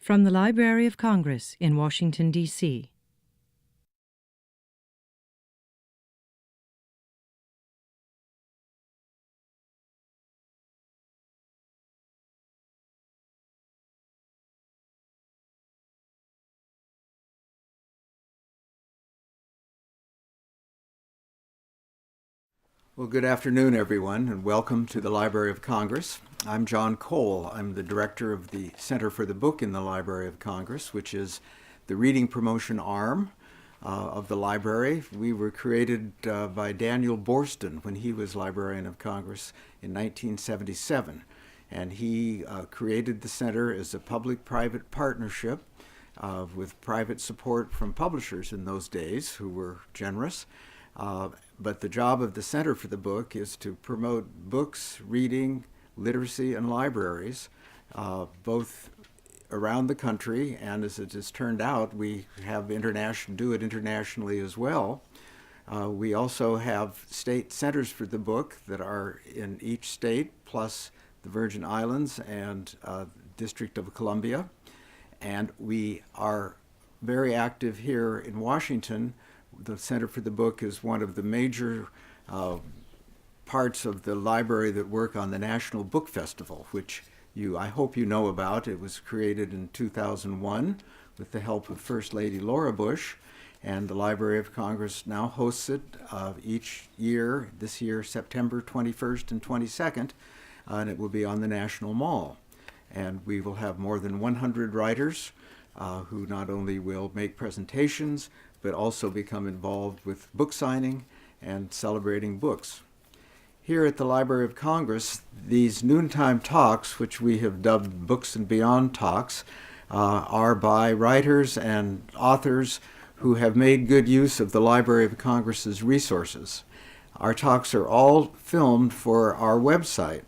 From the Library of Congress in Washington, D.C. Well, good afternoon, everyone, and welcome to the Library of Congress. I'm John Cole. I'm the director of the Center for the Book in the Library of Congress, which is the reading promotion arm of the library. We were created by Daniel Borston when he was Librarian of Congress in 1977. And he created the center as a public-private partnership with private support from publishers in those days who were generous. But the job of the Center for the Book is to promote books, reading, literacy, and libraries, both around the country, and as it has turned out, we have do it internationally as well. We also have state centers for the book that are in each state, plus the Virgin Islands and District of Columbia. And we are very active here in Washington. The Center for the Book is one of the major parts of the library that work on the National Book Festival, which I hope you know about. It was created in 2001 with the help of First Lady Laura Bush, and the Library of Congress now hosts it each year, this year September 21st and 22nd, and it will be on the National Mall. And we will have more than 100 writers who not only will make presentations, but also become involved with book signing and celebrating books. Here at the Library of Congress, these noontime talks, which we have dubbed Books and Beyond talks, are by writers and authors who have made good use of the Library of Congress's resources. Our talks are all filmed for our website,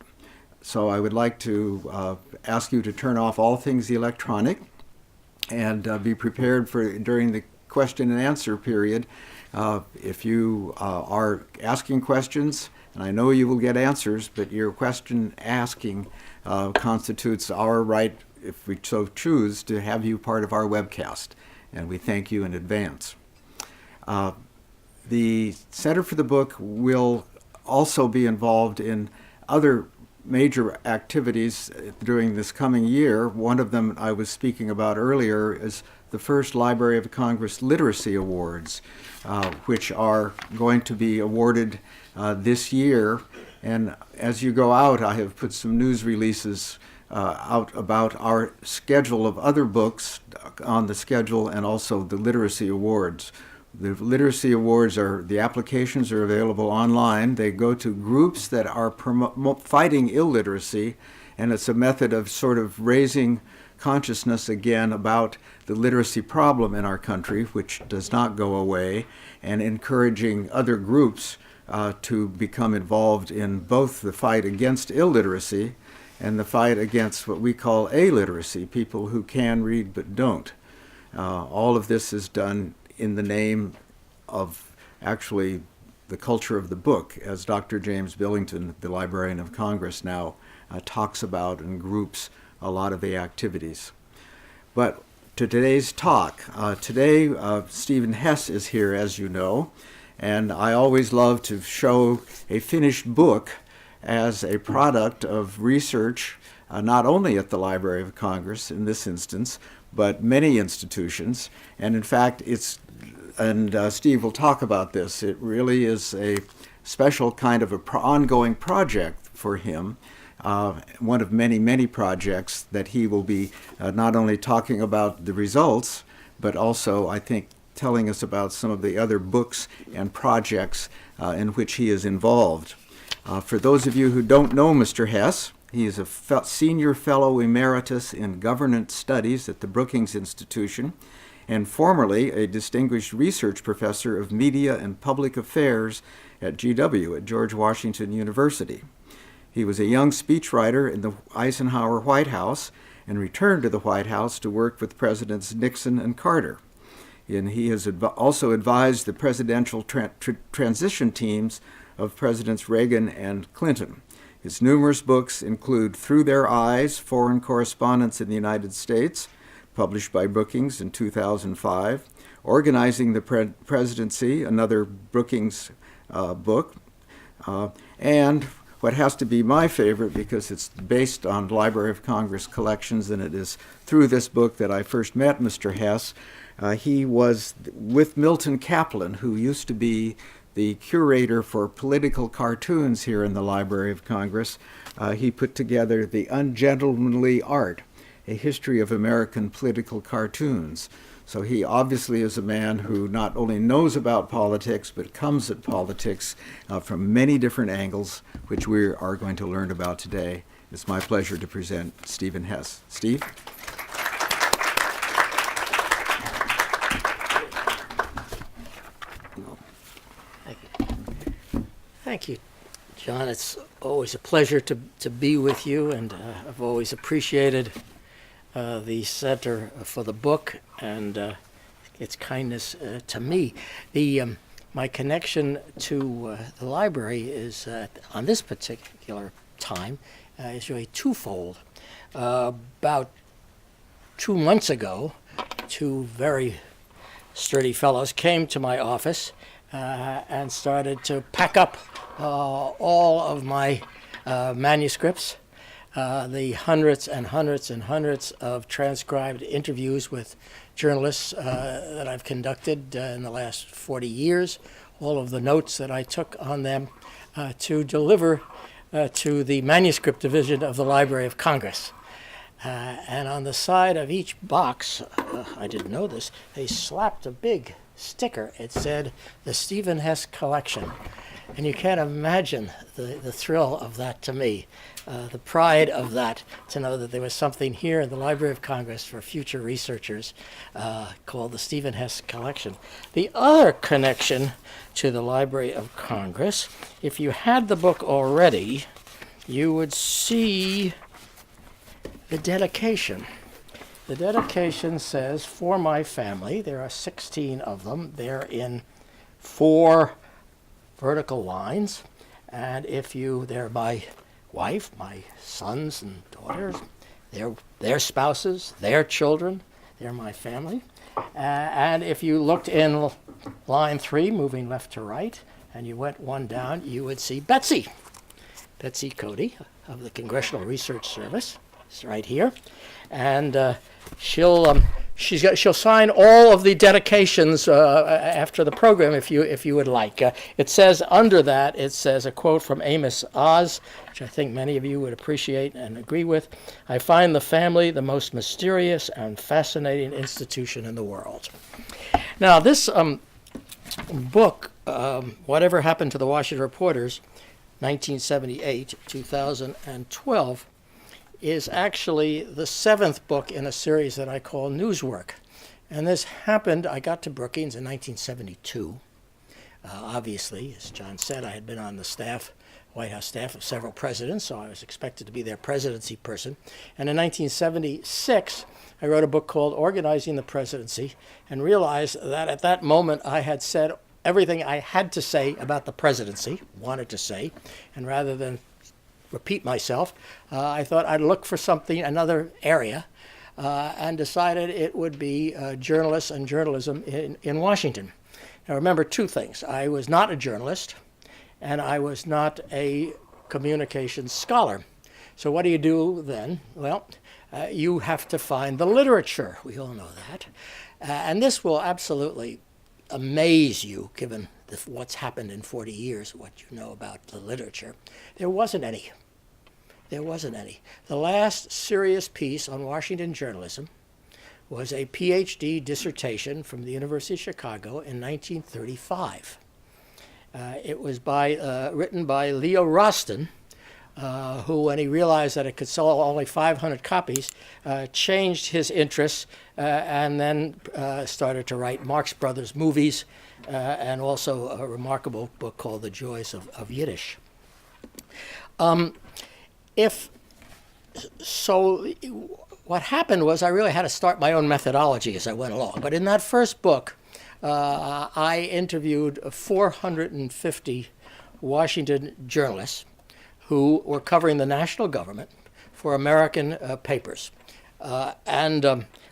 so I would like to ask you to turn off all things electronic and be prepared for during the question and answer period. If you are asking questions, and I know you will get answers, but your question asking constitutes our right, if we so choose, to have you part of our webcast, and we thank you in advance. The Center for the Book will also be involved in other major activities during this coming year. One of them I was speaking about earlier is the first Library of Congress Literacy Awards, which are going to be awarded this year. And as you go out, I have put some news releases out about our schedule of other books on the schedule and also the Literacy Awards. The Literacy Awards the applications are available online. They go to groups that are fighting illiteracy, and it's a method of sort of raising consciousness again about the literacy problem in our country, which does not go away, and encouraging other groups to become involved in both the fight against illiteracy and the fight against what we call illiteracy, people who can read but don't. All of this is done in the name of actually the culture of the book, as Dr. James Billington, the Librarian of Congress, now talks about and groups a lot of the activities. But to today's talk, today Stephen Hess is here, as you know, and I always love to show a finished book as a product of research, not only at the Library of Congress in this instance, but many institutions. And in fact, Steve will talk about this, it really is a special kind of ongoing project for him, one of many, many projects that he will be not only talking about the results, but also, I think, telling us about some of the other books and projects in which he is involved. For those of you who don't know Mr. Hess, he is a senior fellow emeritus in governance studies at the Brookings Institution, and formerly a distinguished research professor of media and public affairs at GW, at George Washington University. He was a young speechwriter in the Eisenhower White House and returned to the White House to work with Presidents Nixon and Carter. And he has also advised the presidential transition teams of Presidents Reagan and Clinton. His numerous books include Through Their Eyes, Foreign Correspondents in the United States, published by Brookings in 2005. Organizing the Presidency, another Brookings book. And what has to be my favorite, because it's based on Library of Congress collections, and it is through this book that I first met Mr. Hess. He was with Milton Kaplan, who used to be the curator for political cartoons here in the Library of Congress. He put together the Ungentlemanly Art, a history of American political cartoons. So he obviously is a man who not only knows about politics, but comes at politics from many different angles, which we are going to learn about today. It's my pleasure to present Stephen Hess. Steve? Thank you, John. It's always a pleasure to be with you, and I've always appreciated the Center for the book and its kindness to me. My connection to the library is, on this particular time, is really twofold. About 2 months ago, two very sturdy fellows came to my office and started to pack up all of my manuscripts, the hundreds and hundreds and hundreds of transcribed interviews with journalists that I've conducted in the last 40 years, all of the notes that I took on them to deliver to the manuscript division of the Library of Congress. And on the side of each box, I didn't know this, they slapped a big sticker. It said, "The Stephen Hess Collection." And you can't imagine the thrill of that to me, the pride of that, to know that there was something here in the Library of Congress for future researchers called the Stephen Hess Collection. The other connection to the Library of Congress, if you had the book already, you would see the dedication. The dedication says, "For my family." There are 16 of them. They're in 4 vertical lines, and they're my wife, my sons and daughters, their spouses, their children, they're my family. And if you looked in line 3, moving left to right, and you went one down, you would see Betsy Cody of the Congressional Research Service. It's right here, and she'll sign all of the dedications after the program if you would like. It says under that, it says a quote from Amos Oz, which I think many of you would appreciate and agree with. "I find the family the most mysterious and fascinating institution in the world." Now this book, Whatever Happened to the Washington Reporters, 1978, 2012, is actually the 7th book in a series that I call Newswork. And this happened, I got to Brookings in 1972. Obviously, as John said, I had been on the White House staff of several presidents, so I was expected to be their presidency person. And in 1976, I wrote a book called Organizing the Presidency, and realized that at that moment I had said everything I had to say about the presidency, wanted to say, and rather than repeat myself, I thought I'd look for another area, and decided it would be journalists and journalism in Washington. Now remember 2 things. I was not a journalist, and I was not a communications scholar. So what do you do then? Well, you have to find the literature. We all know that. And this will absolutely amaze you, given what's happened in 40 years, what you know about the literature. There wasn't any. The last serious piece on Washington journalism was a PhD dissertation from the University of Chicago in 1935. It was written by Leo Rosten, who, when he realized that it could sell only 500 copies, changed his interests and then started to write Marx Brothers movies, and also a remarkable book called The Joys of Yiddish. What happened was I really had to start my own methodology as I went along. But in that first book, I interviewed 450 Washington journalists who were covering the national government for American papers. and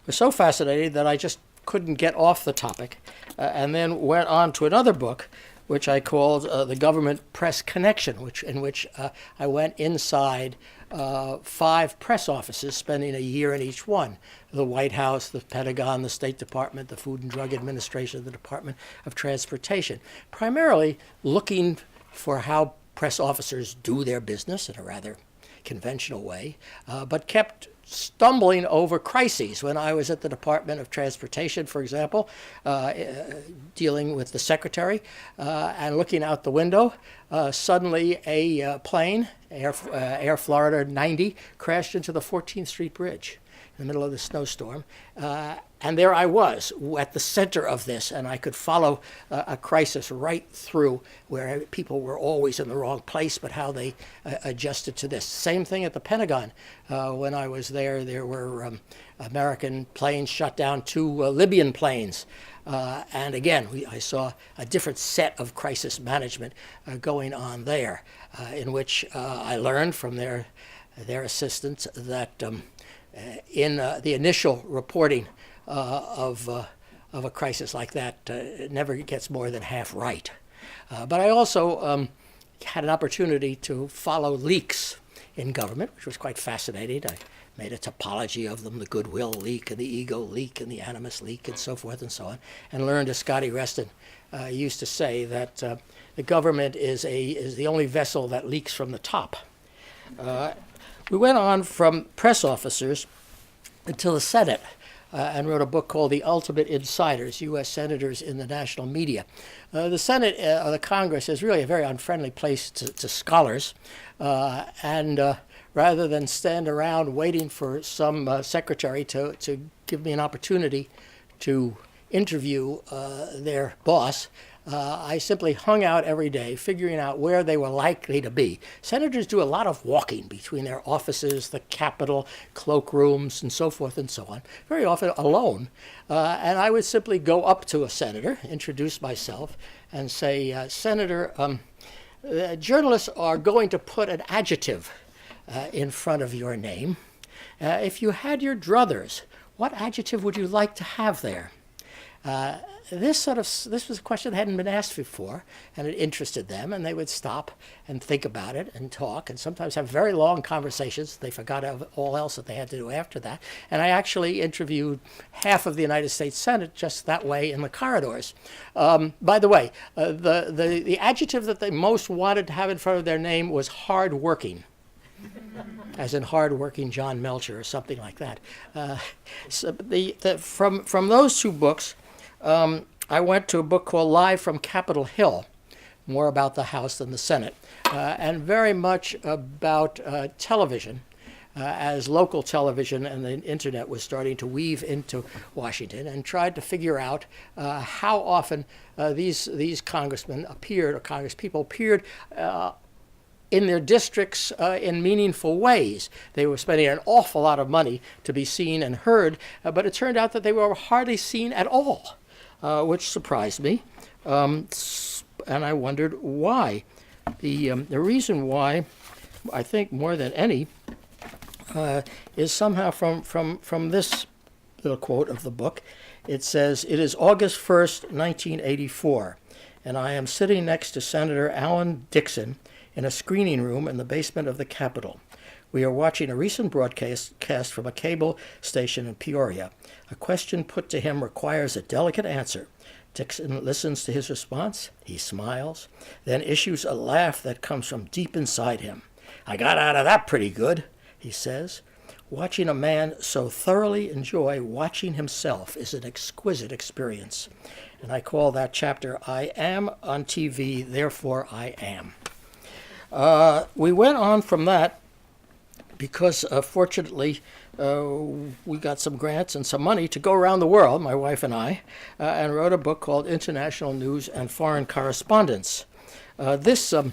was so fascinated that I just couldn't get off the topic, and then went on to another book, which I called The Government Press Connection, in which I went inside 5 press offices, spending a year in each one: the White House, the Pentagon, the State Department, the Food and Drug Administration, the Department of Transportation, primarily looking for how press officers do their business in a rather conventional way, but kept stumbling over crises. When I was at the Department of Transportation, for example, dealing with the secretary and looking out the window, suddenly a plane, Air Florida 90, crashed into the 14th Street Bridge in the middle of the snowstorm. And there I was at the center of this, and I could follow a crisis right through, where people were always in the wrong place, but how they adjusted to this. Same thing at the Pentagon. When I was there, there were American planes shot down 2 Libyan planes. And again, I saw a different set of crisis management going on there, in which I learned from their assistants that in the initial reporting of a crisis like that, it never gets more than half right. But I also had an opportunity to follow leaks in government, which was quite fascinating. I made a topology of them: the goodwill leak and the ego leak and the animus leak and so forth and so on, and learned, as Scotty Reston used to say, that the government is the only vessel that leaks from the top. We went on from press officers until the Senate, and wrote a book called The Ultimate Insiders, U.S. Senators in the National Media. The Senate, or the Congress, is really a very unfriendly place to scholars, and rather than stand around waiting for some secretary to give me an opportunity to interview their boss, I simply hung out every day, figuring out where they were likely to be. Senators do a lot of walking between their offices, the Capitol, cloakrooms, and so forth and so on, very often alone. And I would simply go up to a senator, introduce myself, and say, Senator, journalists are going to put an adjective in front of your name. If you had your druthers, what adjective would you like to have there? This was a question that hadn't been asked before, and it interested them, and they would stop and think about it and talk, and sometimes have very long conversations. They forgot all else that they had to do after that. And I actually interviewed half of the United States Senate just that way in the corridors. By the way, the adjective that they most wanted to have in front of their name was hardworking, as in hardworking John Melcher or something like that. So from those 2 books, I went to a book called Live from Capitol Hill, more about the House than the Senate, and very much about television, as local television and the internet was starting to weave into Washington, and tried to figure out how often these congressmen appeared, or congresspeople appeared in their districts in meaningful ways. They were spending an awful lot of money to be seen and heard, but it turned out that they were hardly seen at all. Which surprised me, and I wondered why. The reason why, I think more than any, is somehow from this little quote of the book. It says, "It is August 1st, 1984, and I am sitting next to Senator Alan Dixon in a screening room in the basement of the Capitol. We are watching a recent broadcast from a cable station in Peoria. A question put to him requires a delicate answer. Dixon listens to his response. He smiles, then issues a laugh that comes from deep inside him. 'I got out of that pretty good,' he says. Watching a man so thoroughly enjoy watching himself is an exquisite experience." And I call that chapter, "I Am on TV, Therefore I Am." We went on from that because fortunately we got some grants and some money to go around the world, my wife and I, and wrote a book called International News and Foreign Correspondence. When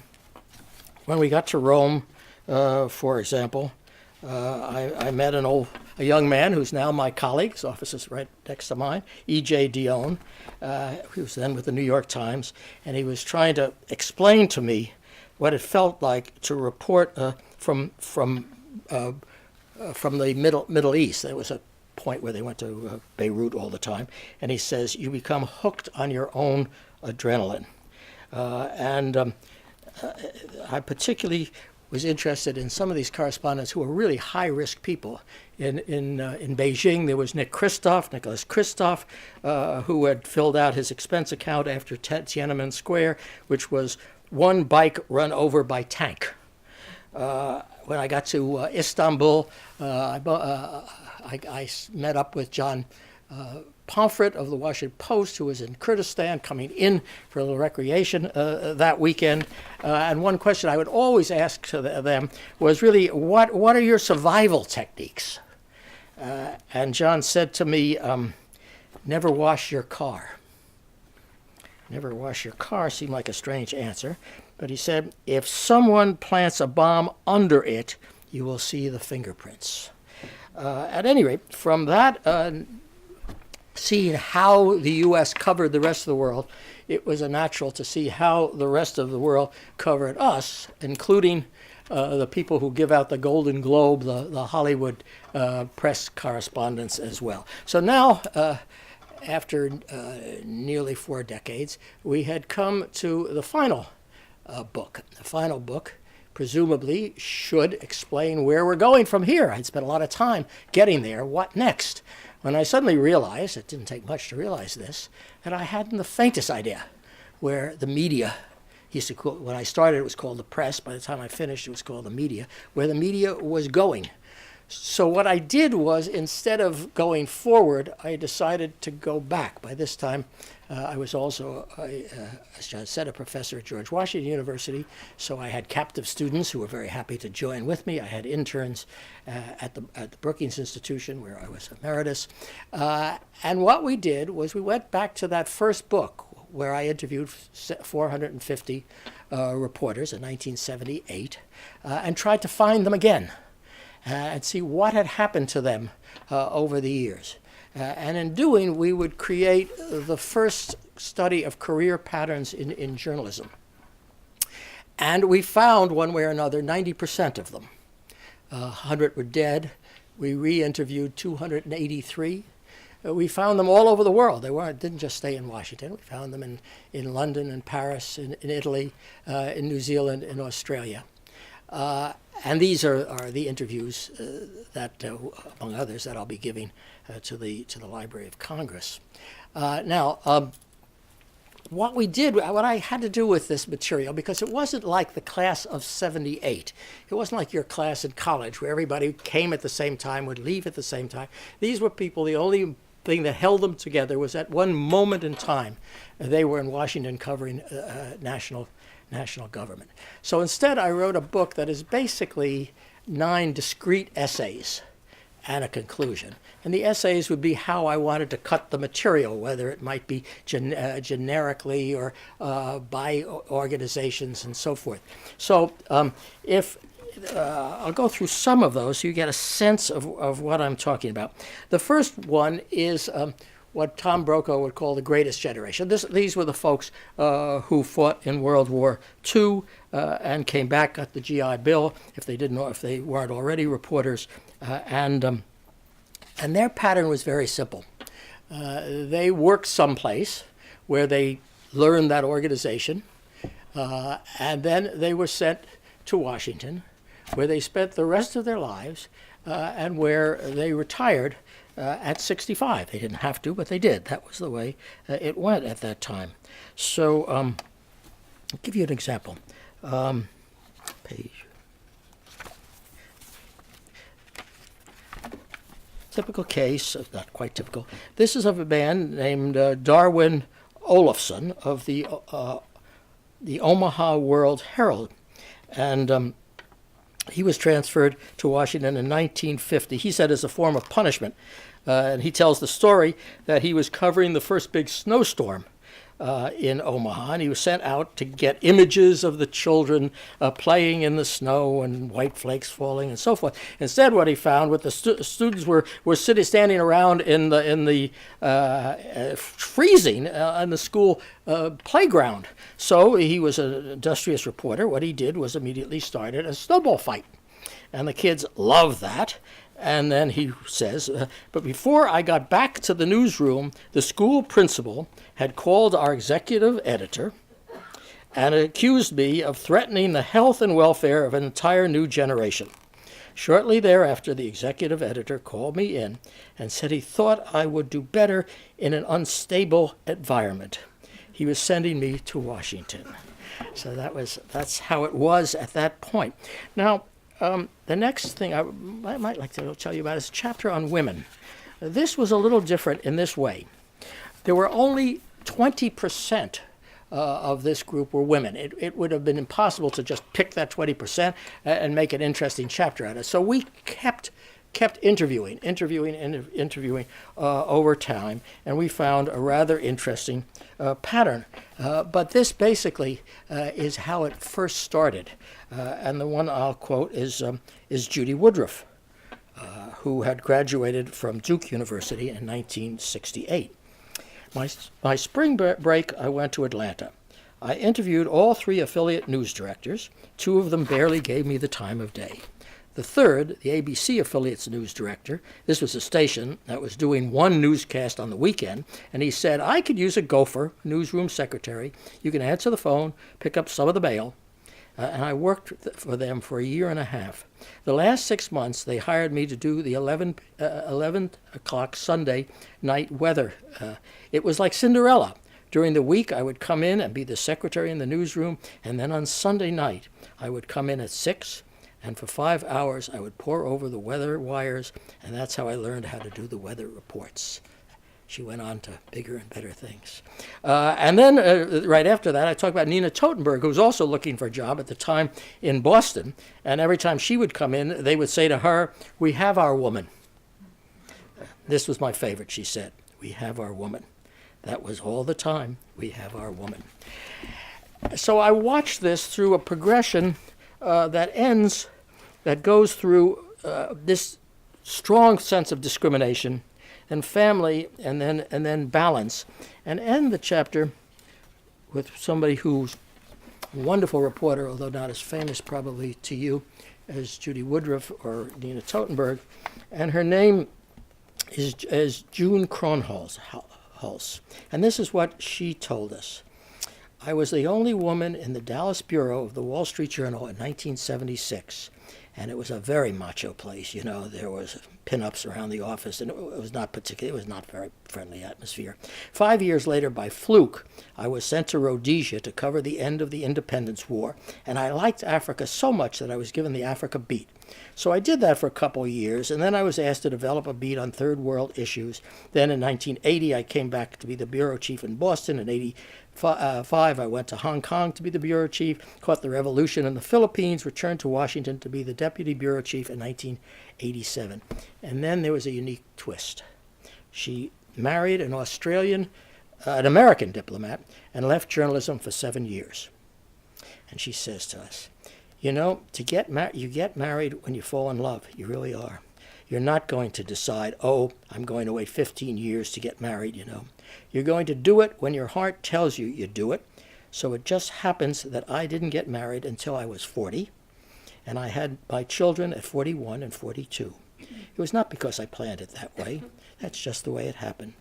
we got to Rome, for example, I met a young man who's now my colleague. His office is right next to mine, E.J. Dione, who was then with the New York Times, and he was trying to explain to me what it felt like to report from from the Middle East. There was a point where they went to Beirut all the time, and he says, you become hooked on your own adrenaline. I particularly was interested in some of these correspondents who were really high-risk people. In Beijing, there was Nicholas Kristof, who had filled out his expense account after Tiananmen Square, which was one bike run over by tank. When I got to Istanbul, I met up with John Pomfret of the Washington Post, who was in Kurdistan, coming in for a little recreation that weekend. And one question I would always ask to them was really, what are your survival techniques? And John said to me, never wash your car. Never wash your car seemed like a strange answer. But he said, if someone plants a bomb under it, you will see the fingerprints. At any rate, from that, seeing how the U.S. covered the rest of the world, it was natural to see how the rest of the world covered us, including the people who give out the Golden Globe, the Hollywood press correspondents as well. So now, after nearly 4 decades, we had come to the final book. The final book presumably should explain where we're going from here. I'd spent a lot of time getting there. What next? When I suddenly realized, it didn't take much to realize this, that I hadn't the faintest idea where the media, when I started it was called the press, by the time I finished it was called the media, where the media was going. So what I did was, instead of going forward, I decided to go back. By this time, I was also, as John said, a professor at George Washington University, so I had captive students who were very happy to join with me. I had interns at the Brookings Institution, where I was emeritus. And what we did was we went back to that first book, where I interviewed 450 reporters in 1978, and tried to find them again. And see what had happened to them over the years. And in doing, we would create the first study of career patterns in journalism. And we found, one way or another, 90% of them. 100 were dead. We re-interviewed 283. We found them all over the world. They didn't just stay in Washington. We found them in London, in Paris, in Italy, in New Zealand, in Australia. And these are the interviews that, among others, that I'll be giving to the Library of Congress. Now, what I had to do with this material, because it wasn't like the class of 78. It wasn't like your class in college where everybody came at the same time, would leave at the same time. These were people, the only thing that held them together was at one moment in time, they were in Washington covering national government. So instead, I wrote a book that is basically 9 discrete essays and a conclusion. And the essays would be how I wanted to cut the material, whether it might be generically or by organizations and so forth. So I'll go through some of those so you get a sense of what I'm talking about. The first one is what Tom Brokaw would call the greatest generation. These were the folks who fought in World War II and came back, got the GI Bill, if they weren't already reporters, and their pattern was very simple. They worked someplace where they learned that organization, and then they were sent to Washington, where they spent the rest of their lives, and where they retired at 65. They didn't have to, but they did. That was the way it went at that time. So I'll give you an example. Page. Typical case, not quite typical. This is of a man named Darwin Olafson of the Omaha World Herald. And he was transferred to Washington in 1950. He said as a form of punishment. And he tells the story that he was covering the first big snowstorm in Omaha, and he was sent out to get images of the children playing in the snow and white flakes falling and so forth. Instead, what he found was the students were standing around in the freezing on the school playground. So he was an industrious reporter. What he did was immediately started a snowball fight, and the kids loved that. And then he says, but before I got back to the newsroom, the school principal had called our executive editor and accused me of threatening the health and welfare of an entire new generation. Shortly thereafter, the executive editor called me in and said he thought I would do better in an unstable environment. He was sending me to Washington. So that's how it was at that point. Now, the next thing I might like to tell you about is a chapter on women. This was a little different in this way. There were only 20% of this group were women. It would have been impossible to just pick that 20% and make an interesting chapter out of it. So we kept interviewing over time, and we found a rather interesting pattern. But this basically is how it first started. And the one I'll quote is Judy Woodruff, who had graduated from Duke University in 1968. My spring break, I went to Atlanta. I interviewed all 3 affiliate news directors. 2 of them barely gave me the time of day. The third, the ABC affiliate's news director, this was a station that was doing one newscast on the weekend, and he said, I could use a gopher, newsroom secretary. You can answer the phone, pick up some of the mail. And I worked for them for a year and a half. The last 6 months, they hired me to do the 11 o'clock Sunday night weather. It was like Cinderella. During the week, I would come in and be the secretary in the newsroom, and then on Sunday night, I would come in at 6, and for 5 hours, I would pore over the weather wires, and that's how I learned how to do the weather reports. She went on to bigger and better things. And then right after that, I talked about Nina Totenberg, who was also looking for a job at the time in Boston. And every time she would come in, they would say to her, we have our woman. This was my favorite, she said, we have our woman. That was all the time, we have our woman. So I watched this through a progression that goes through this strong sense of discrimination, and family, and then balance, and end the chapter with somebody who's a wonderful reporter, although not as famous probably to you as Judy Woodruff or Nina Totenberg, and her name is June Kronholz. And this is what she told us. I was the only woman in the Dallas bureau of the Wall Street Journal in 1976. And it was a very macho place, you know. There was pinups around the office, and it was not very friendly atmosphere. 5 years later, by fluke, I was sent to Rhodesia to cover the end of the Independence War, and I liked Africa so much that I was given the Africa beat. So I did that for a couple of years, and then I was asked to develop a beat on third world issues. Then in 1980, I came back to be the bureau chief in Boston. In 1985, I went to Hong Kong to be the bureau chief, caught the revolution in the Philippines, returned to Washington to be the deputy bureau chief in 1987. And then there was a unique twist. She married an American diplomat, and left journalism for 7 years. And she says to us, you know, you get married when you fall in love. You really are. You're not going to decide, oh, I'm going to wait 15 years to get married, you know. You're going to do it when your heart tells you you do it. So it just happens that I didn't get married until I was 40, and I had my children at 41 and 42. It was not because I planned it that way. That's just the way it happened.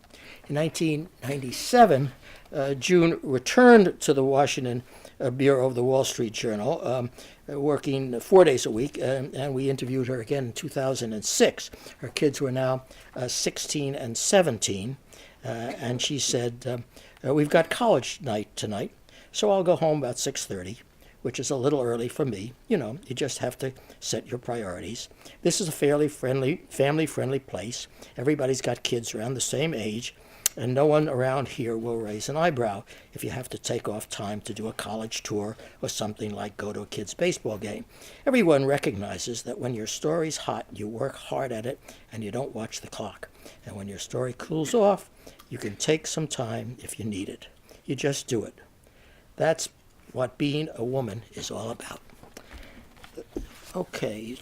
In 1997, June returned to the Washington bureau of the Wall Street Journal, working 4 days a week, and we interviewed her again in 2006. Her kids were now 16 and 17, and she said, we've got college night tonight, so I'll go home about 6:30, which is a little early for me. You know, you just have to set your priorities. This is a fairly family-friendly place. Everybody's got kids around the same age, and no one around here will raise an eyebrow if you have to take off time to do a college tour or something like go to a kid's baseball game. Everyone recognizes that when your story's hot, you work hard at it and you don't watch the clock. And when your story cools off, you can take some time if you need it. You just do it. That's what being a woman is all about. Okay,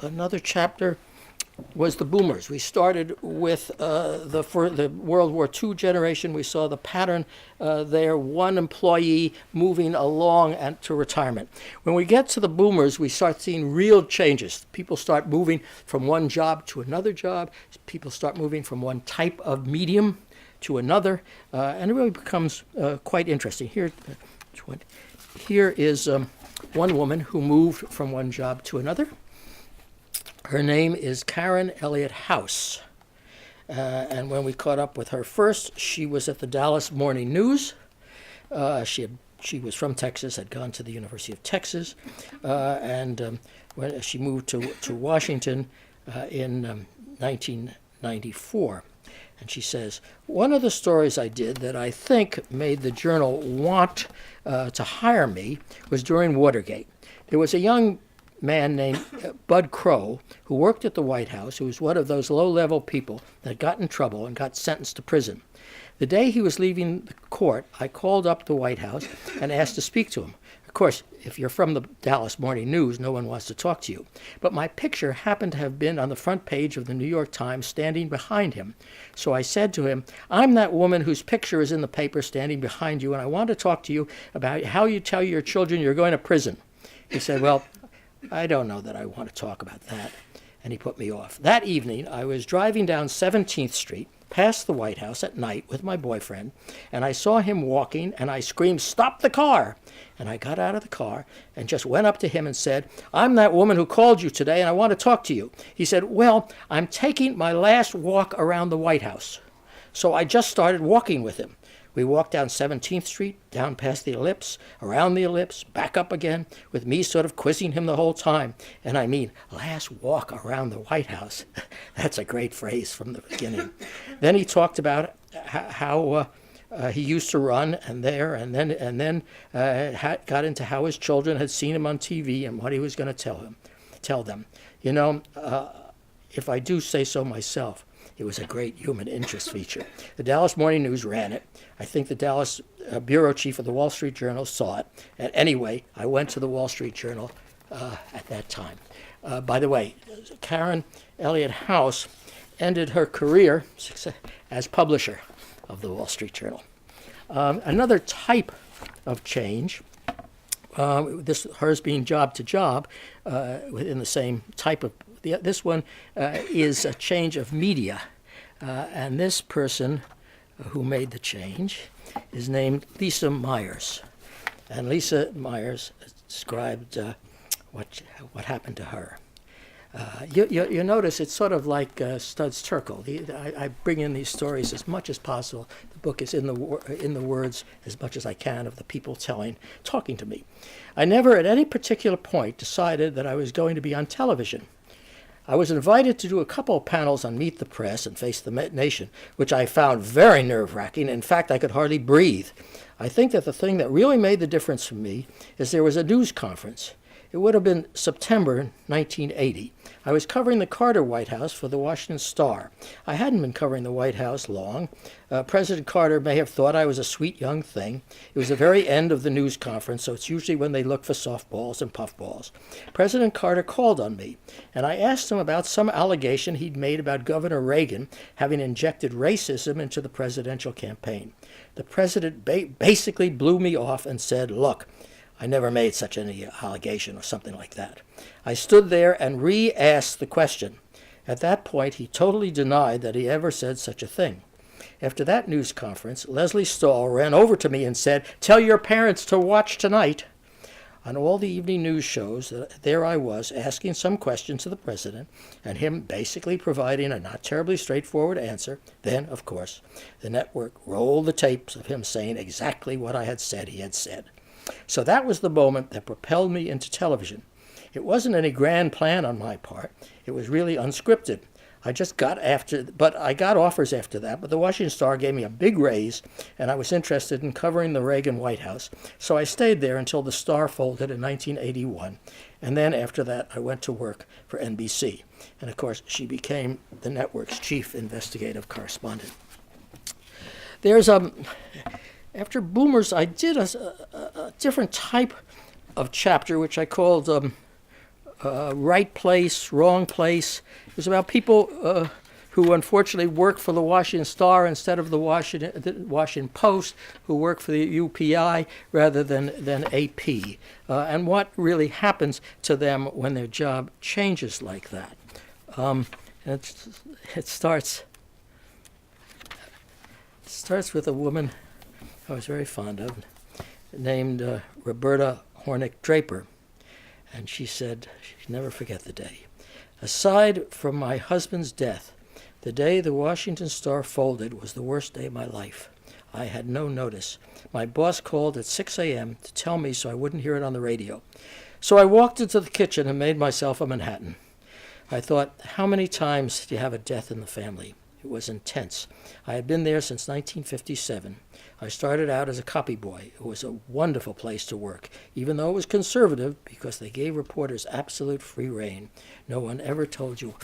another chapter was the boomers. We started with the World War II generation. We saw the pattern there, one employee moving along and to retirement. When we get to the boomers, we start seeing real changes. People start moving from one job to another job. People start moving from one type of medium to another, and it really becomes quite interesting. Here is one woman who moved from one job to another. Her name is Karen Elliott House. And when we caught up with her first, she was at the Dallas Morning News. She was from Texas, had gone to the University of Texas, and when she moved to Washington in 1994. And she says, one of the stories I did that I think made the Journal want to hire me was during Watergate. There was a young man named Bud Crow, who worked at the White House, who was one of those low-level people that got in trouble and got sentenced to prison. The day he was leaving the court, I called up the White House and asked to speak to him. Of course, if you're from the Dallas Morning News, no one wants to talk to you. But my picture happened to have been on the front page of the New York Times standing behind him. So I said to him, I'm that woman whose picture is in the paper standing behind you, and I want to talk to you about how you tell your children you're going to prison. He said, well, I don't know that I want to talk about that. And he put me off. That evening, I was driving down 17th Street, past the White House at night with my boyfriend, and I saw him walking, and I screamed, stop the car! And I got out of the car and just went up to him and said, I'm that woman who called you today, and I want to talk to you. He said, well, I'm taking my last walk around the White House. So I just started walking with him. We walked down 17th Street, down past the ellipse, around the ellipse, back up again, with me sort of quizzing him the whole time. And I mean, last walk around the White House. That's a great phrase from the beginning. Then he talked about how he used to run and then got into how his children had seen him on TV and what he was going to tell them. You know, if I do say so myself, it was a great human interest feature. The Dallas Morning News ran it. I think the Dallas bureau chief of the Wall Street Journal saw it. And anyway, I went to the Wall Street Journal at that time. By the way, Karen Elliott House ended her career as publisher of the Wall Street Journal. Another type of change, hers being job to job, within the same type of, this one is a change of media. And this person who made the change is named Lisa Myers. And Lisa Myers described what happened to her. You notice it's sort of like Studs Terkel. I bring in these stories as much as possible. The book is in the words as much as I can of the people talking to me. I never at any particular point decided that I was going to be on television. I was invited to do a couple of panels on Meet the Press and Face the Nation, which I found very nerve-wracking. In fact, I could hardly breathe. I think that the thing that really made the difference for me is there was a news conference. It would have been September 1980. I was covering the Carter White House for the Washington Star. I hadn't been covering the White House long. President Carter may have thought I was a sweet young thing. It was the very end of the news conference, so it's usually when they look for softballs and puffballs. President Carter called on me, and I asked him about some allegation he'd made about Governor Reagan having injected racism into the presidential campaign. The president basically blew me off and said, look, I never made such an allegation or something like that. I stood there and re-asked the question. At that point, he totally denied that he ever said such a thing. After that news conference, Leslie Stahl ran over to me and said, tell your parents to watch tonight. On all the evening news shows, there I was asking some questions to the president and him basically providing a not terribly straightforward answer. Then, of course, the network rolled the tapes of him saying exactly what I had said he had said. So that was the moment that propelled me into television. It wasn't any grand plan on my part. It was really unscripted. I got offers after that, but the Washington Star gave me a big raise, and I was interested in covering the Reagan White House. So I stayed there until the Star folded in 1981, and then after that I went to work for NBC. And of course, she became the network's chief investigative correspondent. After Boomers, I did a different type of chapter, which I called right place, wrong place. It was about people who unfortunately worked for the Washington Star instead of the Washington Post, who worked for the UPI rather than AP, and what really happens to them when their job changes like that. It starts with a woman I was very fond of, named Roberta Hornick Draper, and she said she'd never forget the day. Aside from my husband's death, the day the Washington Star folded was the worst day of my life. I had no notice. My boss called at 6 a.m. to tell me so I wouldn't hear it on the radio. So I walked into the kitchen and made myself a Manhattan. I thought, how many times do you have a death in the family? It was intense. I had been there since 1957. I started out as a copy boy. It was a wonderful place to work, even though it was conservative because they gave reporters absolute free rein. No one ever told you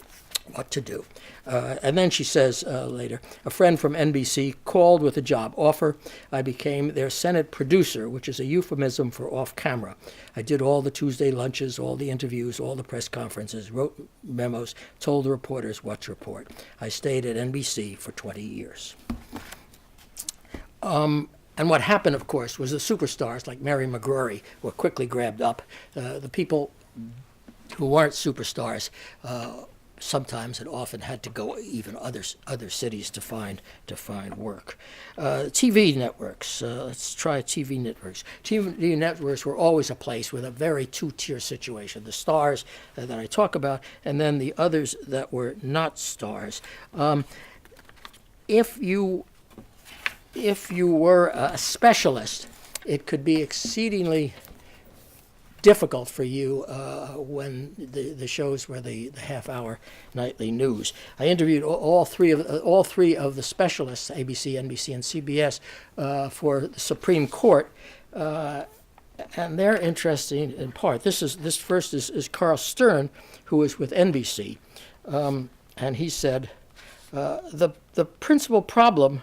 what to do. And then she says later, a friend from NBC called with a job offer. I became their Senate producer, which is a euphemism for off-camera. I did all the Tuesday lunches, all the interviews, all the press conferences, wrote memos, told the reporters what to report. I stayed at NBC for 20 years. And what happened, of course, was the superstars like Mary McGrory were quickly grabbed up. The people who weren't superstars sometimes and often had to go even other cities to find work. TV networks. Let's try TV networks. TV networks were always a place with a very two-tier situation. The stars that I talk about, and then the others that were not stars. If you were a specialist, it could be exceedingly difficult for you when the shows were the half-hour nightly news. I interviewed all three of the specialists, ABC, NBC, and CBS, for the Supreme Court, and they're interesting in part. This first is Carl Stern, who was with NBC, and he said the principal problem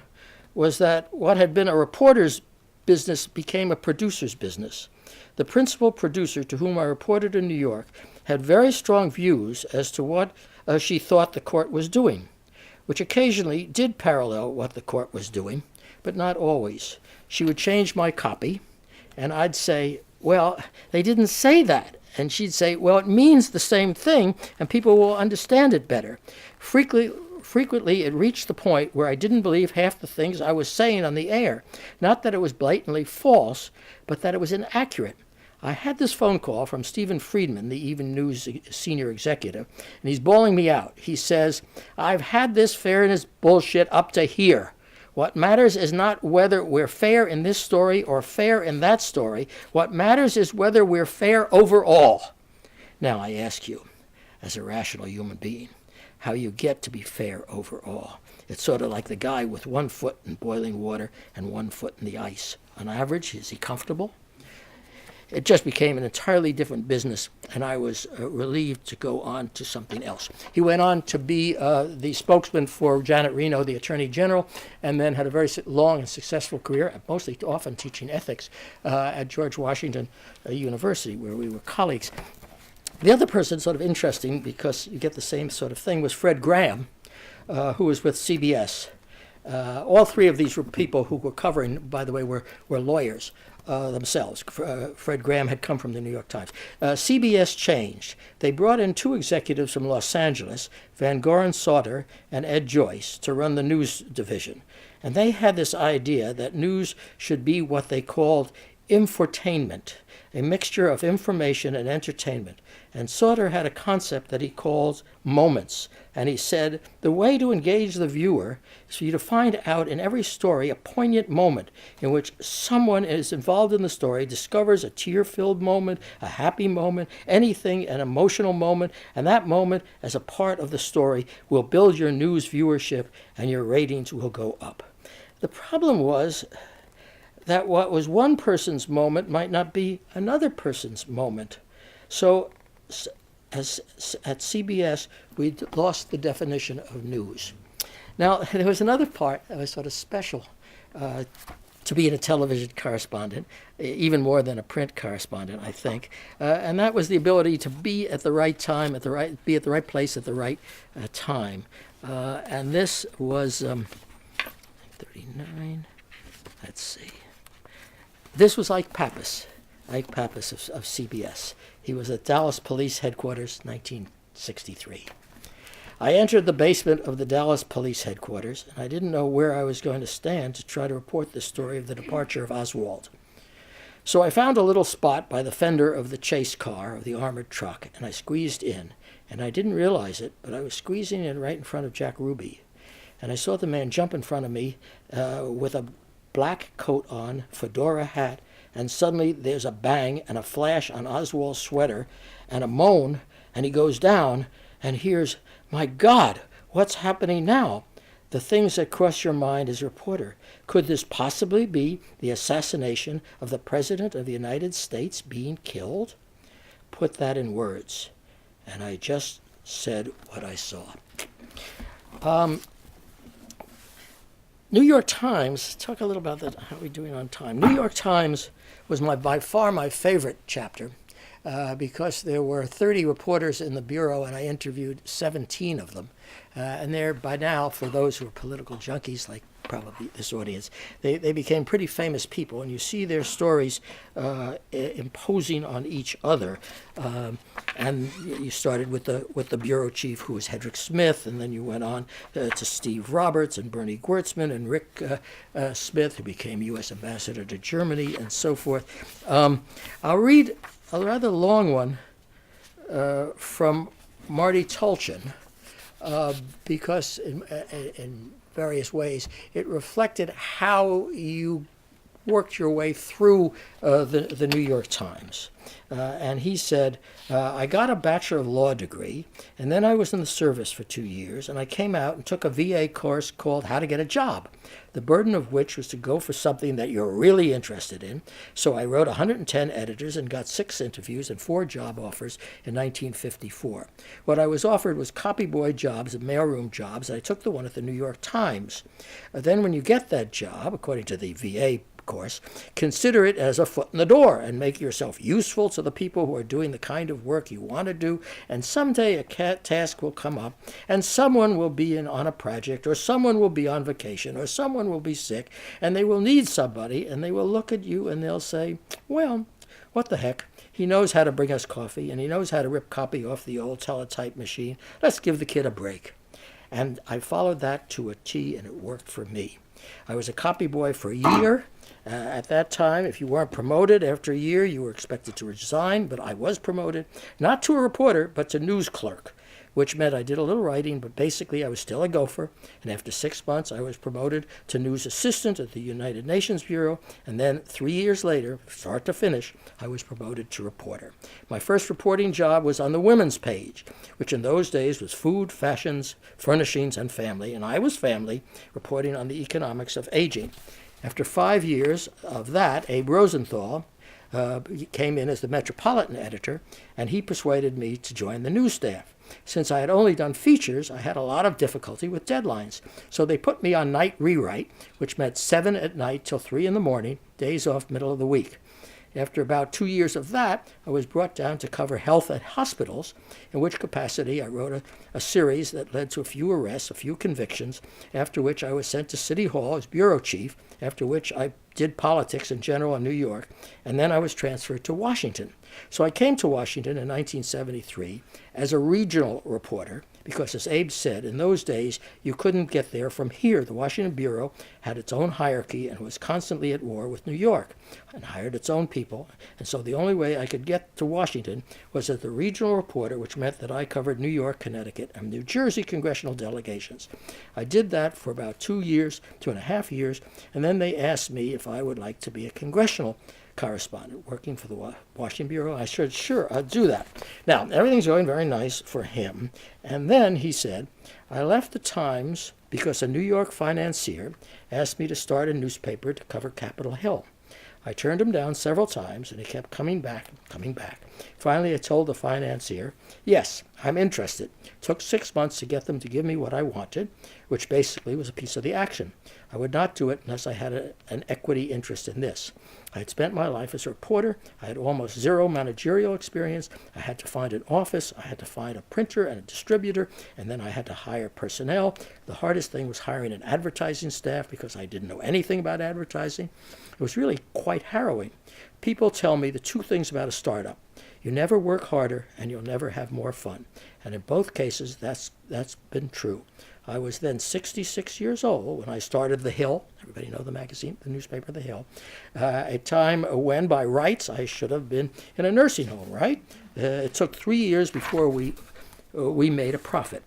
was that what had been a reporter's business became a producer's business. The principal producer, to whom I reported in New York, had very strong views as to what she thought the court was doing, which occasionally did parallel what the court was doing, but not always. She would change my copy, and I'd say, well, they didn't say that. And she'd say, well, it means the same thing, and people will understand it better. Frequently, it reached the point where I didn't believe half the things I was saying on the air. Not that it was blatantly false, but that it was inaccurate. I had this phone call from Stephen Friedman, the Even News senior executive, and he's bawling me out. He says, I've had this fairness bullshit up to here. What matters is not whether we're fair in this story or fair in that story. What matters is whether we're fair overall. Now I ask you, as a rational human being, how you get to be fair overall. It's sort of like the guy with 1 foot in boiling water and 1 foot in the ice. On average, is he comfortable? It just became an entirely different business, and I was relieved to go on to something else. He went on to be the spokesman for Janet Reno, the Attorney General, and then had a very long and successful career, mostly often teaching ethics at George Washington University, where we were colleagues. The other person, sort of interesting, because you get the same sort of thing, was Fred Graham, who was with CBS. All three of these were people who were covering, by the way, were lawyers themselves. Fred Graham had come from the New York Times. CBS changed. They brought in 2 executives from Los Angeles, Van Goren Sauter and Ed Joyce, to run the news division. And they had this idea that news should be what they called infotainment, a mixture of information and entertainment. And Sauter had a concept that he calls moments. And he said, the way to engage the viewer is for you to find out in every story a poignant moment in which someone is involved in the story, discovers a tear-filled moment, a happy moment, anything, an emotional moment, and that moment, as a part of the story, will build your news viewership and your ratings will go up. The problem was that what was one person's moment might not be another person's moment. So as at CBS, we lost the definition of news. Now, there was another part that was sort of special to being a television correspondent, even more than a print correspondent, I think. And that was the ability to be at the right time, be at the right place at the right time. And this was 39. Let's see. This was Ike Pappas of CBS. He was at Dallas Police Headquarters, 1963. I entered the basement of the Dallas Police Headquarters, and I didn't know where I was going to stand to try to report the story of the departure of Oswald. So I found a little spot by the fender of the chase car of the armored truck, and I squeezed in. And I didn't realize it, but I was squeezing in right in front of Jack Ruby. And I saw the man jump in front of me with a black coat on, fedora hat, and suddenly there's a bang and a flash on Oswald's sweater and a moan, and he goes down and hears, "My God, what's happening now?" The things that cross your mind as a reporter. Could this possibly be the assassination of the President of the United States being killed? Put that in words. And I just said what I saw. New York Times, talk a little about that, how are we doing on time? New York Times was by far my favorite chapter because there were 30 reporters in the Bureau and I interviewed 17 of them. And they're, by now, for those who are political junkies, like probably this audience, they became pretty famous people, and you see their stories imposing on each other. And you started with the bureau chief, who was Hedrick Smith, and then you went on to Steve Roberts and Bernie Kurtzman and Rick Smith, who became U.S. ambassador to Germany, and so forth. I'll read a rather long one from Marty Tulsian, because in various ways it reflected how you worked your way through the New York Times. And he said, I got a Bachelor of Law degree, and then I was in the service for 2 years, and I came out and took a VA course called How to Get a Job, the burden of which was to go for something that you're really interested in. So I wrote 110 editors and got 6 interviews and 4 job offers in 1954. What I was offered was copyboy jobs and mailroom jobs, and I took the one at the New York Times. Then when you get that job, according to the VA course, consider it as a foot in the door and make yourself useful to the people who are doing the kind of work you want to do, and someday a task will come up and someone will be on a project, or someone will be on vacation, or someone will be sick, and they will need somebody, and they will look at you and they'll say, well, what the heck? He knows how to bring us coffee, and he knows how to rip copy off the old teletype machine. Let's give the kid a break. And I followed that to a T, and it worked for me. I was a copy boy for a year. At that time, if you weren't promoted after a year, you were expected to resign, but I was promoted, not to a reporter, but to news clerk, which meant I did a little writing, but basically I was still a gopher, and after 6 months I was promoted to news assistant at the United Nations Bureau, and then 3 years later, start to finish, I was promoted to reporter. My first reporting job was on the women's page, which in those days was food, fashions, furnishings, and family, and I was family, reporting on the economics of aging. After 5 years of that, Abe Rosenthal came in as the Metropolitan editor, and he persuaded me to join the news staff. Since I had only done features, I had a lot of difficulty with deadlines. So they put me on night rewrite, which meant 7 at night till 3 in the morning, days off middle of the week. After about 2 years of that, I was brought down to cover health at hospitals, in which capacity I wrote a series that led to a few arrests, a few convictions, after which I was sent to City Hall as bureau chief, after which I did politics in general in New York, and then I was transferred to Washington. So I came to Washington in 1973 as a regional reporter, because as Abe said, in those days you couldn't get there from here. The Washington Bureau had its own hierarchy and was constantly at war with New York and hired its own people. And so the only way I could get to Washington was as the regional reporter, which meant that I covered New York, Connecticut, and New Jersey congressional delegations. I did that for about 2 years, 2.5 years, and then they asked me if I would like to be a congressional correspondent working for the Washington Bureau. I said, sure, I'll do that. Now, everything's going very nice for him. And then he said, I left the Times because a New York financier asked me to start a newspaper to cover Capitol Hill. I turned him down several times, and he kept coming back. Finally, I told the financier, yes, I'm interested. Took 6 months to get them to give me what I wanted, which basically was a piece of the action. I would not do it unless I had an equity interest in this. I had spent my life as a reporter. I had almost zero managerial experience. I had to find an office. I had to find a printer and a distributor, and then I had to hire personnel. The hardest thing was hiring an advertising staff because I didn't know anything about advertising. It was really quite harrowing. People tell me the two things about a startup. You never work harder, and you'll never have more fun. And in both cases, that's been true. I was then 66 years old when I started The Hill. Everybody know the magazine, the newspaper, The Hill. A time when, by rights, I should have been in a nursing home, right? It took 3 years before we made a profit.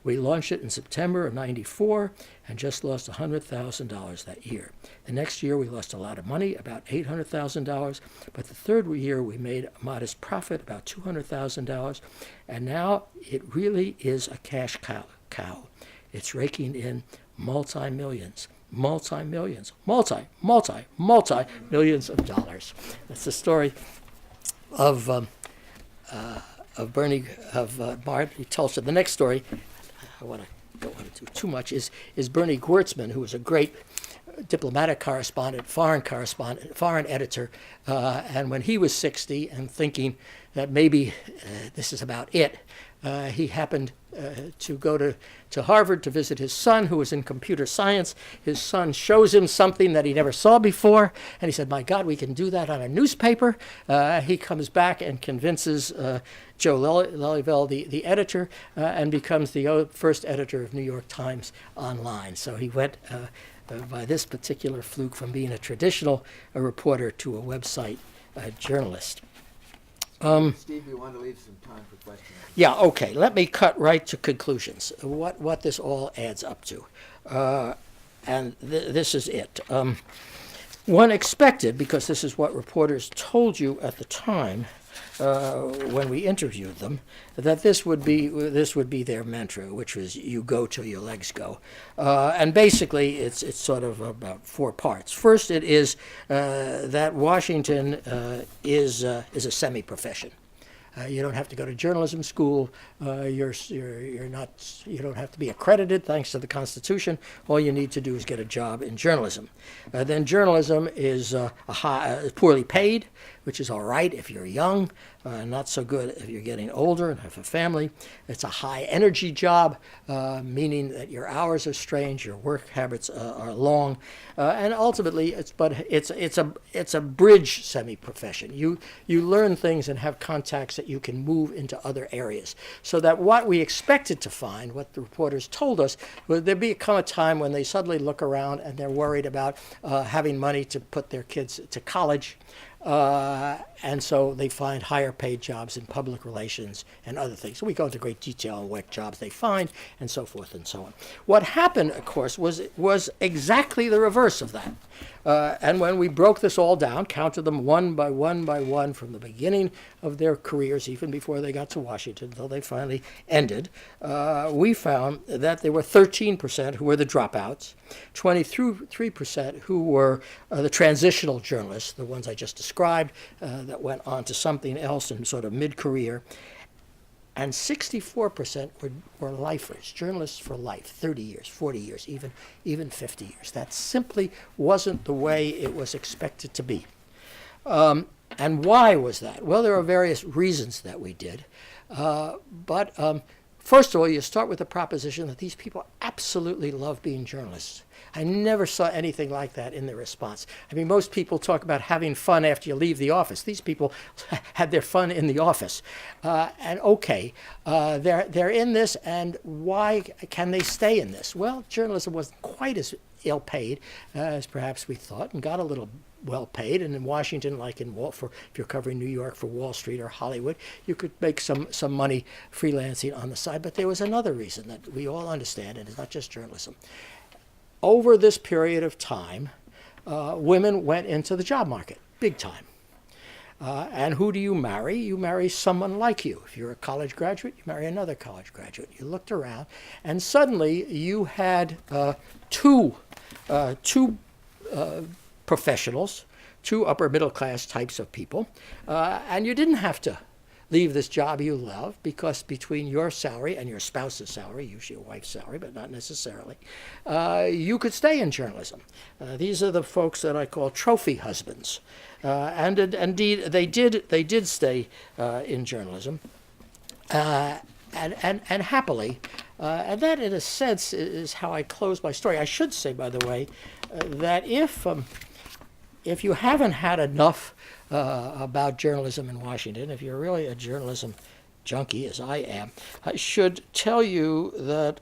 We launched it in September of '94 and just lost $100,000 that year. The next year we lost a lot of money, about $800,000, but the third year we made a modest profit, about $200,000, and now it really is a cash cow. It's raking in multi-millions of dollars. That's the story of Marty Tulsian. The next story, I don't want to do too much, is Bernie Kurtzman, who was a great diplomatic correspondent, foreign editor, and when he was 60 and thinking that maybe this is about it, he happened to go to Harvard to visit his son, who was in computer science. His son shows him something that he never saw before, and he said, "My God, we can do that on a newspaper." He comes back and convinces Joe Lelyveld, the editor, and becomes the first editor of New York Times Online. So he went, by this particular fluke, from being a traditional reporter to a website journalist. Steve, you want to leave some time for questions? Yeah, okay. Let me cut right to conclusions, what this all adds up to. And this is it. One expected, because this is what reporters told you at the time when we interviewed them, that this would be their mantra, which was "you go till your legs go," and basically it's sort of about four parts. First, it is that Washington is a semi-profession. You don't have to go to journalism school. You don't have to be accredited, thanks to the Constitution. All you need to do is get a job in journalism. Then journalism is poorly paid, which is all right if you're young, not so good if you're getting older and have a family. It's a high energy job, meaning that your hours are strange, your work habits are long, and ultimately it's a bridge semi-profession. You learn things and have contacts that you can move into other areas. So that what we expected to find, what the reporters told us, would there become a time when they suddenly look around and they're worried about having money to put their kids to college. And so they find higher paid jobs in public relations and other things. So we go into great detail on what jobs they find and so forth and so on. What happened, of course, was exactly the reverse of that. And when we broke this all down, counted them one by one from the beginning of their careers, even before they got to Washington, until they finally ended, we found that there were 13% who were the dropouts, 23% who were the transitional journalists, the ones I just described, that went on to something else in sort of mid-career, and 64% were lifers, journalists for life, 30 years, 40 years, even 50 years. That simply wasn't the way it was expected to be. And why was that? Well, there are various reasons that we did. But first of all, you start with the proposition that these people absolutely love being journalists. I never saw anything like that in their response. I mean, most people talk about having fun after you leave the office. These people had their fun in the office. And okay, they're in this, and why can they stay in this? Well, journalism wasn't quite as ill paid as perhaps we thought, and got a little well paid. And in Washington, like if you're covering New York for Wall Street or Hollywood, you could make some money freelancing on the side. But there was another reason that we all understand, and it's not just journalism. Over this period of time, women went into the job market, big time. And who do you marry? You marry someone like you. If you're a college graduate, you marry another college graduate. You looked around, and suddenly you had two professionals, two upper middle class types of people, and you didn't have to leave this job you love, because between your salary and your spouse's salary, usually your wife's salary, but not necessarily, you could stay in journalism. These are the folks that I call trophy husbands. And indeed, they did stay in journalism, and happily. And that, in a sense, is how I close my story. I should say, by the way, that if you haven't had enough about journalism in Washington, if you're really a journalism junkie, as I am, I should tell you that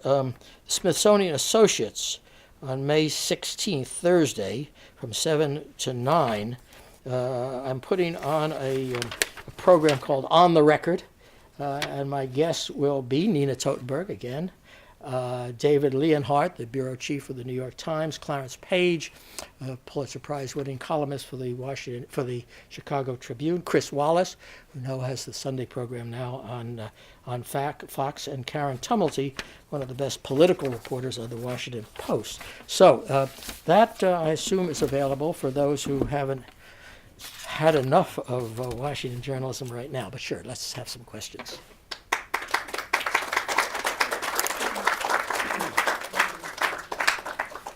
Smithsonian Associates on May 16th, Thursday, from 7 to 9, I'm putting on a program called On the Record, and my guests will be Nina Totenberg again, David Leonhardt, the bureau chief of the New York Times, Clarence Page, Pulitzer Prize-winning columnist for the Chicago Tribune, Chris Wallace, who now has the Sunday program now on Fox, and Karen Tumulty, one of the best political reporters on the Washington Post. So that I assume is available for those who haven't had enough of Washington journalism right now. But sure, let's have some questions.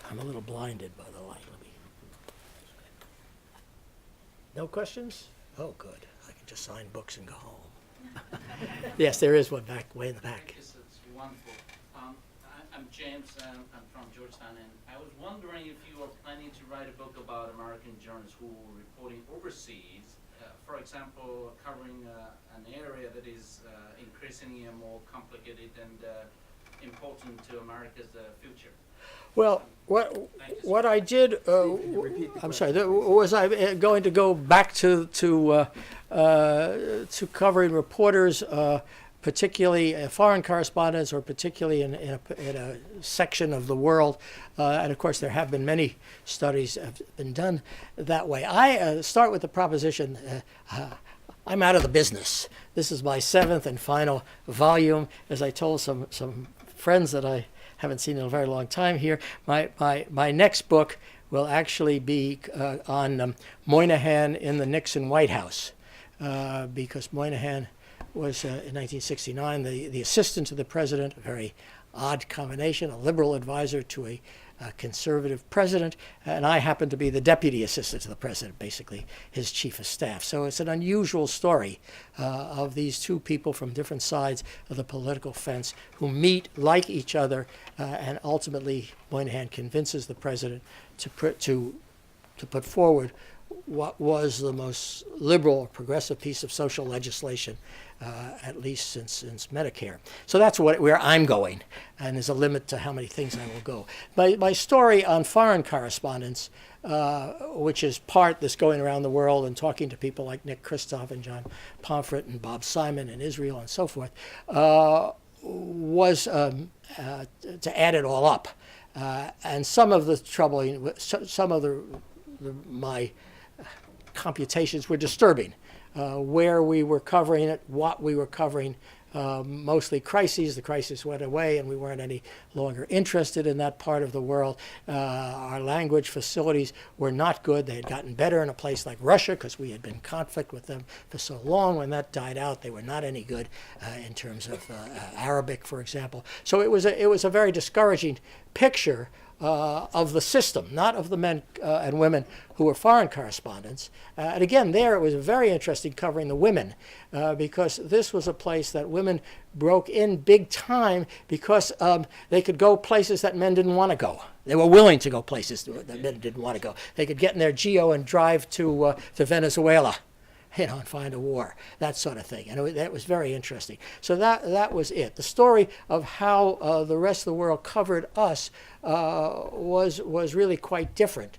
I'm a little blinded by the light. No questions? Oh, good. I can just sign books and go home. Yes, there is one way in the back. It's wonderful. I'm James. I'm from Georgetown, and I was wondering if you are planning to write a book about American journalists who are reporting overseas, for example, covering an area that is increasingly more complicated and important to America's future. Well, what I did, I'm sorry, was I going to go back to covering reporters, particularly foreign correspondents, or particularly in a section of the world, and of course there have been many studies have been done that way. I start with the proposition, I'm out of the business. This is my 7th and final volume. As I told some friends that I haven't seen in a very long time here, my next book will actually be on Moynihan in the Nixon White House, because Moynihan was, in 1969, the assistant to the president, a very odd combination, a liberal advisor to a conservative president, and I happen to be the deputy assistant to the president, basically his chief of staff. So it's an unusual story of these two people from different sides of the political fence who meet, like each other, and ultimately Moynihan convinces the president to put forward what was the most liberal, progressive piece of social legislation, at least since Medicare. So that's where I'm going, and there's a limit to how many things I will go. My story on foreign correspondence, which is part this going around the world and talking to people like Nick Kristof and John Pomfret and Bob Simon in Israel and so forth, was to add it all up. And some of the troubling, some of my computations were disturbing. Where we were covering it, what we were covering, mostly crises. The crisis went away and we weren't any longer interested in that part of the world. Our language facilities were not good. They had gotten better in a place like Russia because we had been in conflict with them for so long. When that died out, they were not any good in terms of Arabic, for example. So it was a very discouraging picture of the system, not of the men and women who were foreign correspondents. And again, there it was very interesting covering the women, because this was a place that women broke in big time because they could go places that men didn't want to go. They were willing to go places that men didn't want to go. They could get in their Geo and drive to Venezuela, and find a war, that sort of thing. And that was very interesting. So that was it. The story of how the rest of the world covered us was really quite different.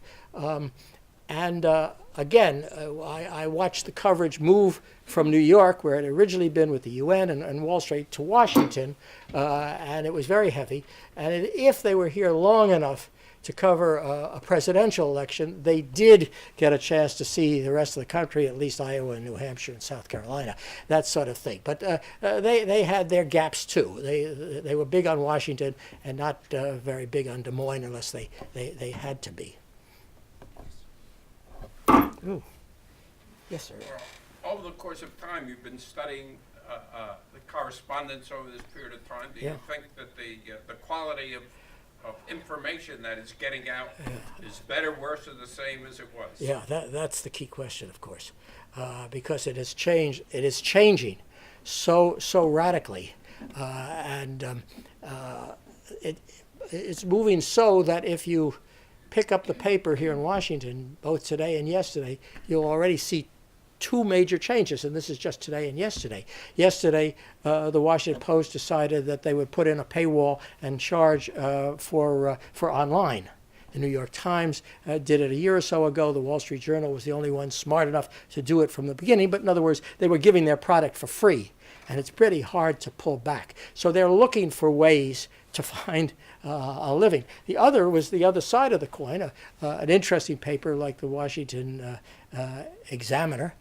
Again, I watched the coverage move from New York, where it had originally been with the UN and Wall Street, to Washington, and it was very heavy. And if they were here long enough to cover a presidential election, they did get a chance to see the rest of the country, at least Iowa and New Hampshire and South Carolina, that sort of thing. But they had their gaps too. They were big on Washington and not very big on Des Moines unless they had to be. Ooh. Yes, sir. over the course of time, you've been studying the correspondence over this period of time. Do you think that the quality of information that is getting out is better, worse, or the same as it was? Yeah, that's the key question, of course, because it has changed. It is changing so radically, and it's moving so that if you pick up the paper here in Washington, both today and yesterday, you'll already see two major changes, and this is just today and yesterday. Yesterday, the Washington Post decided that they would put in a paywall and charge for online. The New York Times did it a year or so ago. The Wall Street Journal was the only one smart enough to do it from the beginning, but in other words, they were giving their product for free, and it's pretty hard to pull back. So they're looking for ways to find a living. The other was the other side of the coin, an interesting paper like the Washington Examiner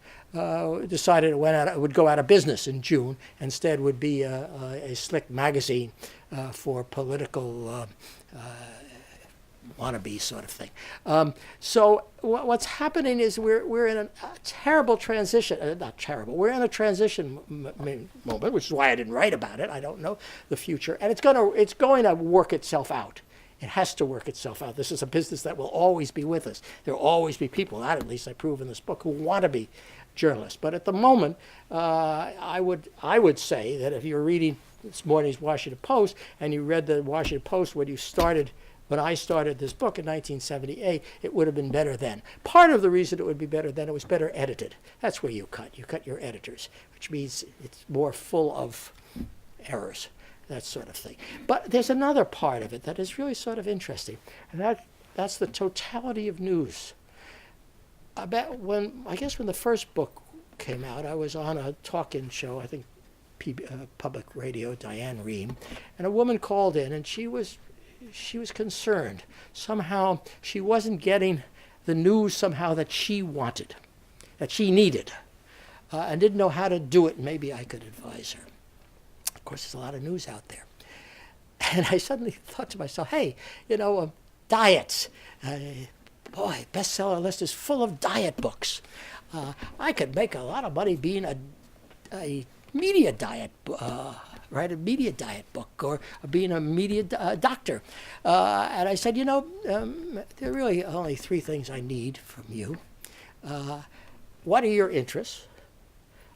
decided it would go out of business in June. Instead would be a slick magazine for political wannabe sort of thing. So what's happening is we're in a terrible transition. Not terrible. We're in a transition moment, which is why I didn't write about it. I don't know the future, and it's going to work itself out. It has to work itself out. This is a business that will always be with us. There will always be people, that at least I prove in this book, who want to be journalists. But at the moment, I would say that if you're reading this morning's Washington Post and you read the Washington Post when I started this book in 1978, it would have been better then. Part of the reason it would be better then, it was better edited. That's where you cut. You cut your editors, which means it's more full of errors, that sort of thing. But there's another part of it that is really sort of interesting, and that's the totality of news. I guess when the first book came out, I was on a talk-in show, I think public radio, Diane Rehm, and a woman called in, and she was concerned. Somehow she wasn't getting the news somehow that she wanted, that she needed, and didn't know how to do it. Maybe I could advise her. Of course, there's a lot of news out there. And I suddenly thought to myself, hey, diets. Boy, bestseller list is full of diet books. I could make a lot of money being a media diet write a media diet book or being a media doctor. And I said, there are really only three things I need from you. What are your interests?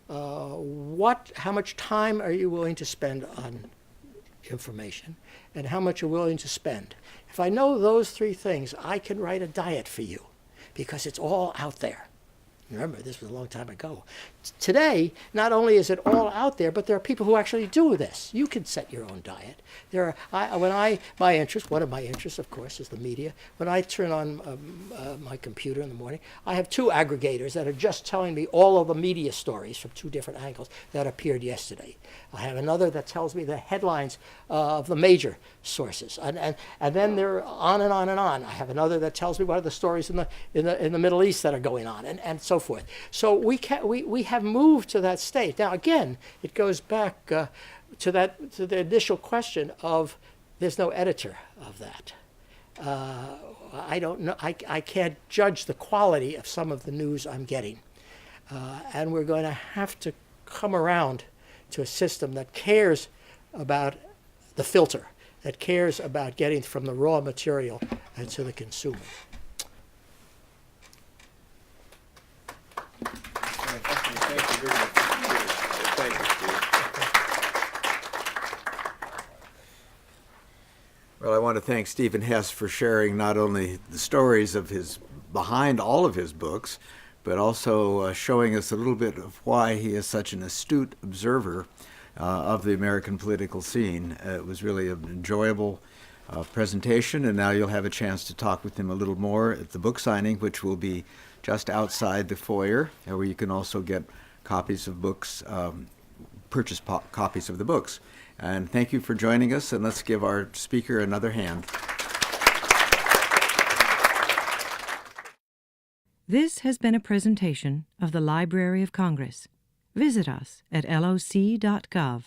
How much time are you willing to spend on information? And how much you're willing to spend? If I know those three things, I can write a diet for you because it's all out there. Remember, this was a long time ago. Today, not only is it all out there, but there are people who actually do this. You can set your own diet. One of my interests, of course, is the media. When I turn on my computer in the morning, I have two aggregators that are just telling me all of the media stories from two different angles that appeared yesterday. I have another that tells me the headlines of the major sources, and then they're on and on and on. I have another that tells me what are the stories in the Middle East that are going on, and so forth. So we have moved to that state. Now again, it goes back to the initial question of there's no editor of that. I don't know. I can't judge the quality of some of the news I'm getting, and we're going to have to come around to a system that cares about the filter, that cares about getting from the raw material to the consumer. Thank you very much. Thank you, Steve. Well, I want to thank Stephen Hess for sharing not only the stories behind all of his books, but also showing us a little bit of why he is such an astute observer of the American political scene. It was really an enjoyable presentation, and now you'll have a chance to talk with him a little more at the book signing, which will be just outside the foyer, where you can also get copies of books, purchase copies of the books. And thank you for joining us, and let's give our speaker another hand. This has been a presentation of the Library of Congress. Visit us at loc.gov.